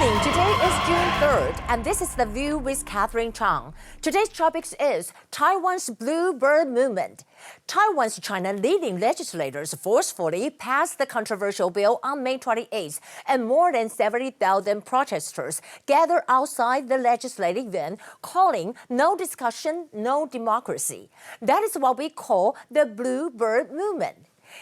morning. Today is June 3rd, and this is The View with Catherine Chang. Today's topic is Taiwan's Bluebird movement. Taiwan's China leading legislators forcefully passed the controversial bill on May 28th, and more than 70,000 protesters gathered outside the legislative event, calling no discussion, no democracy. That is what we call the Bluebird movement.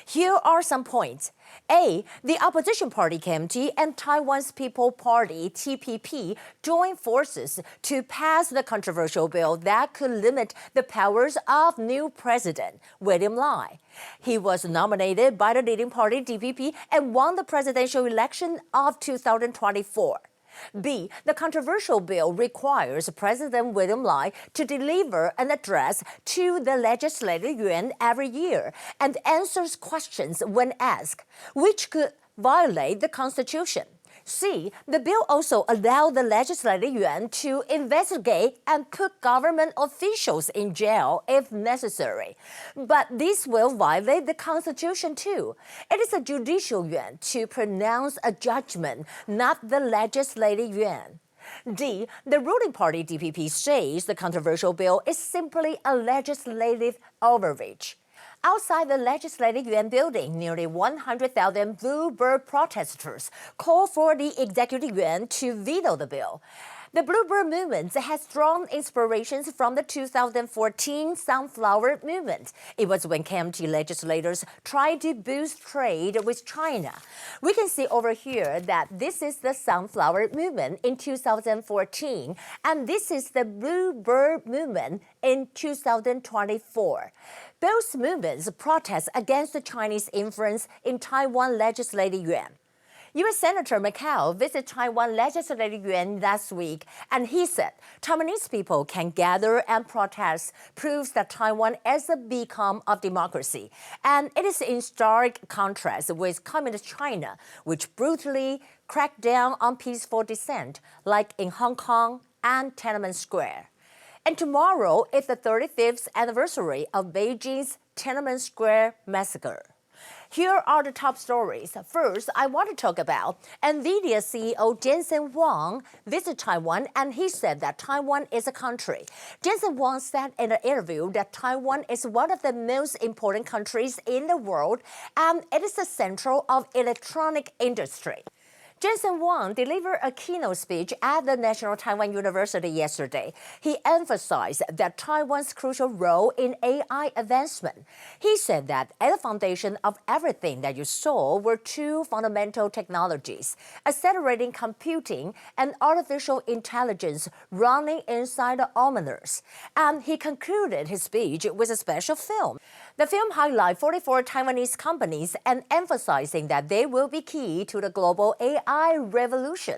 Here are some points. A. The opposition party KMT and Taiwan's People Party TPP joined forces to pass the controversial bill that could limit the powers of new president William Lai. He was nominated by the leading party DPP and won the presidential election of 2024. B. The controversial bill requires President William Lai to deliver an address to the Legislative Yuan every year and answers questions when asked, which could violate the Constitution. C. The bill also allowed the Legislative Yuan to investigate and put government officials in jail if necessary. But this will violate the Constitution too. It is a judicial yuan to pronounce a judgment, not the Legislative Yuan. D. The ruling party DPP says the controversial bill is simply a legislative overreach. Outside the Legislative Yuan building, nearly 100,000 Bluebird protesters called for the Executive Yuan to veto the bill. The Bluebird movement has drawn inspirations from the 2014 Sunflower movement. It was when KMT legislators tried to boost trade with China. We can see over here that this is the Sunflower movement in 2014, and this is the Bluebird movement in 2024. Both movements protest against the Chinese influence in Taiwan Legislative Yuan. U.S. Senator McCall visited Taiwan Legislative Yuan last week, and he said Taiwanese people can gather and protest proves that Taiwan is a beacon of democracy, and it is in stark contrast with Communist China, which brutally cracked down on peaceful dissent, like in Hong Kong and Tiananmen Square. And tomorrow is the 35th anniversary of Beijing's Tiananmen Square massacre. Here are the top stories. First, I want to talk about Nvidia CEO Jensen Huang visited Taiwan, and he said that Taiwan is a country. Jensen Huang said in an interview that Taiwan is one of the most important countries in the world, and it is the center of electronic industry. Jensen Huang delivered a keynote speech at the National Taiwan University yesterday. He emphasized that Taiwan's crucial role in AI advancement. He said that at the foundation of everything that you saw were two fundamental technologies, accelerating computing and artificial intelligence running inside the almoners. And he concluded his speech with a special film. The film highlights 44 Taiwanese companies and emphasizing that they will be key to the global AI revolution.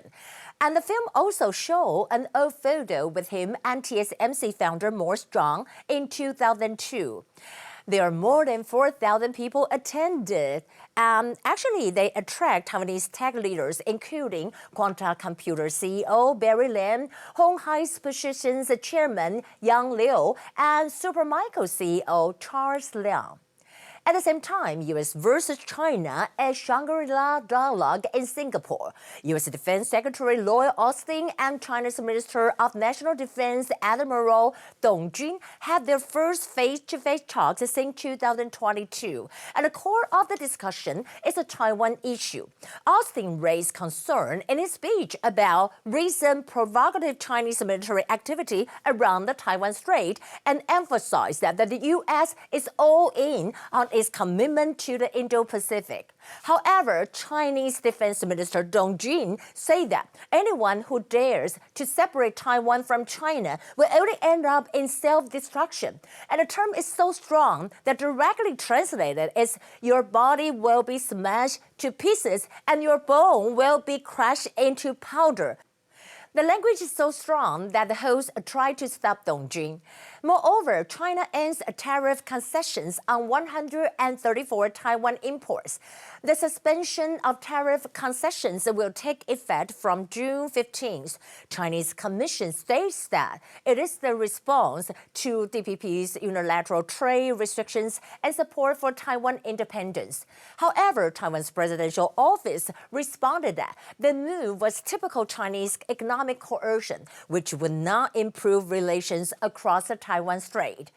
And the film also showed an old photo with him and TSMC founder Morris Chang in 2002. There are more than 4,000 people attended. Actually, they attract Taiwanese tech leaders, including Quanta Computer CEO Barry Lam, Hong Hai's Positions Chairman Yang Liu, and Supermicro CEO Charles Liang. At the same time, U.S. versus China at Shangri-La dialogue in Singapore. U.S. Defense Secretary Lloyd Austin and China's Minister of National Defense Admiral Dong Jun had their first face-to-face talks since 2022. At the core of the discussion is the Taiwan issue. Austin raised concern in his speech about recent provocative Chinese military activity around the Taiwan Strait and emphasized that the U.S. is all in on its commitment to the Indo-Pacific. However, Chinese Defense Minister Dong Jun said that anyone who dares to separate Taiwan from China will only end up in self-destruction. And the term is so strong that directly translated is your body will be smashed to pieces and your bone will be crushed into powder. The language is so strong that the host tried to stop Dongjing. Moreover, China ends tariff concessions on 134 Taiwan imports. The suspension of tariff concessions will take effect from June 15th. Chinese Commission states that it is the response to DPP's unilateral trade restrictions and support for Taiwan independence. However, Taiwan's presidential office responded that the move was typical Chinese economic coercion, which would not improve relations across the Taiwan Strait.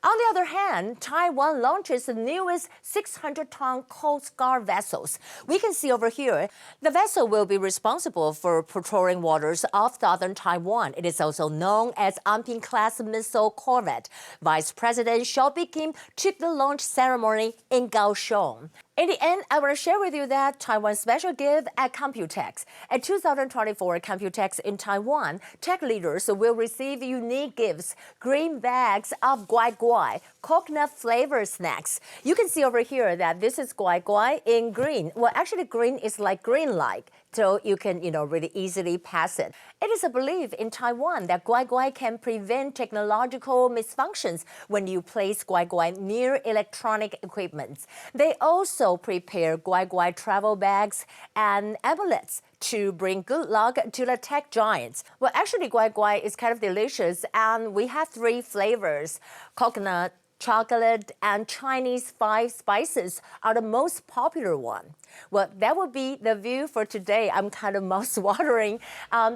On the other hand, Taiwan launches the newest 600-ton Coast Guard vessels. We can see over here, the vessel will be responsible for patrolling waters off southern Taiwan. It is also known as Anping-class missile corvette. Vice President Xiao Bikim took the launch ceremony in Kaohsiung. In the end, I want to share with you that Taiwan's special gift at COMPUTEX. At 2024 COMPUTEX in Taiwan, tech leaders will receive unique gifts, green bags of guai guai, coconut-flavored snacks. You can see over here that this is guai guai in green. Well, actually, green is like green-like, so you can, really easily pass it. It is a belief in Taiwan that guai guai can prevent technological misfunctions when you place guai guai near electronic equipment. They also prepare guai guai travel bags and amulets to bring good luck to the tech giants. Well, actually, guai guai is kind of delicious, and we have 3 flavors: coconut, chocolate, and Chinese 5 spices are the most popular one. Well, that would be the view for today. I'm kind of mouth-watering.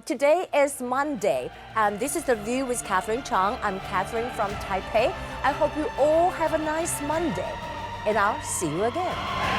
Today is Monday, and this is The View with Catherine Chang. I'm Catherine from Taipei. I hope you all have a nice Monday, and I'll see you again.